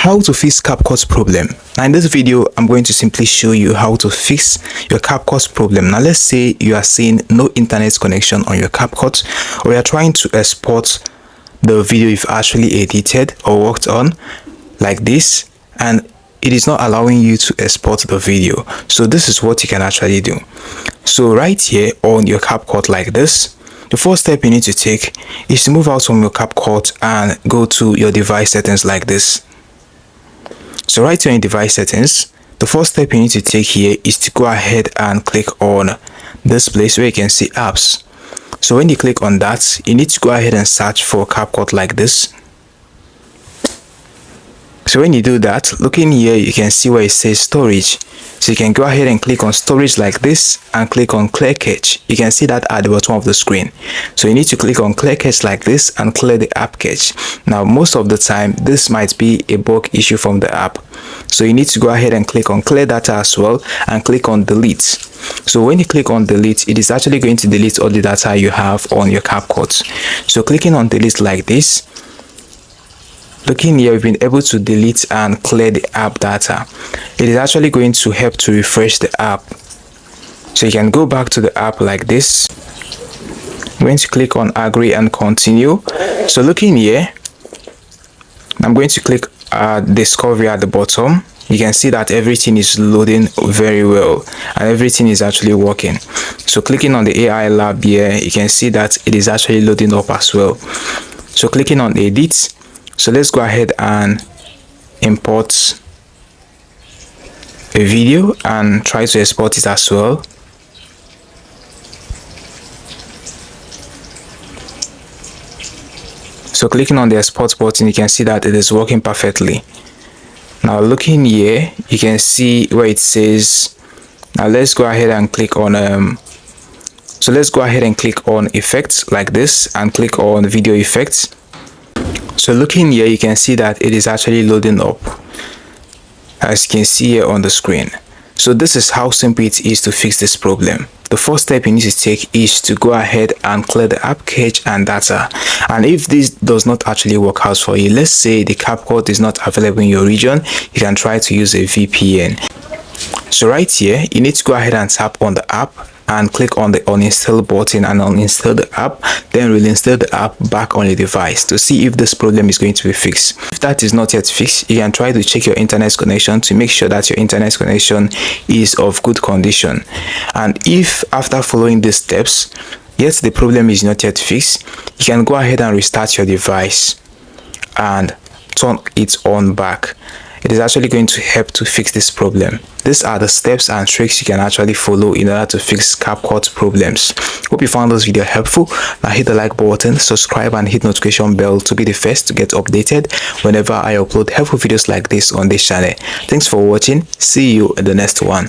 How to fix CAPCUT problem. Now in this video, I'm going to simply show you how to fix your CAPCUT problem. Now let's say you are seeing no internet connection on your CAPCUT, or you are trying to export the video you've actually edited or worked on like this, and it is not allowing you to export the video. So this is what you can actually do. So right here on your CAPCUT like this, the first step you need to take is to move out from your CAPCUT and go to your device settings like this. So right here in device settings, the first step you need to take here is to go ahead and click on this place where you can see apps. So when you click on that, you need to go ahead and search for CAPCUT like this. So when you do that, looking here, you can see where it says storage. So you can go ahead and click on storage like this and click on clear cache. You can see that at the bottom of the screen. So you need to click on clear cache like this and clear the app cache. Now most of the time, this might be a bug issue from the app. So you need to go ahead and click on clear data as well and click on delete. So when you click on delete, it is actually going to delete all the data you have on your CAPCUT. So clicking on delete like this, looking here, we've been able to delete and clear the app data. It is actually going to help to refresh the app. So you can go back to the app like this. I'm going to click on agree and continue. So looking here, I'm going to click discovery at the bottom. You can see that everything is loading very well and everything is actually working. So clicking on the AI lab here, you can see that it is actually loading up as well. So clicking on edit. So let's go ahead and import a video and try to export it as well. So clicking on the export button, you can see that it is working perfectly. Now looking here, you can see where it says, now let's go ahead and click on so let's go ahead and click on effects like this and click on video effects. So looking here, you can see that it is actually loading up, as you can see here on the screen. So this is how simple it is to fix this problem. The first step you need to take is to go ahead and clear the app cache and data. And if this does not actually work out for you, let's say the CAPCUT is not available in your region, you can try to use a VPN. So right here, you need to go ahead and tap on the app and click on the uninstall button and uninstall the app, then reinstall the app back on your device to see if this problem is going to be fixed. If that is not yet fixed, you can try to check your internet connection to make sure that your internet connection is of good condition. And if after following these steps, yet the problem is not yet fixed, you can go ahead and restart your device and turn it on back. It is actually going to help to fix this problem. These are the steps and tricks you can actually follow in order to fix CAPCUT problems. Hope you found this video helpful. Now hit the like button, subscribe and hit notification bell to be the first to get updated whenever I upload helpful videos like this on this channel. Thanks for watching. See you in the next one.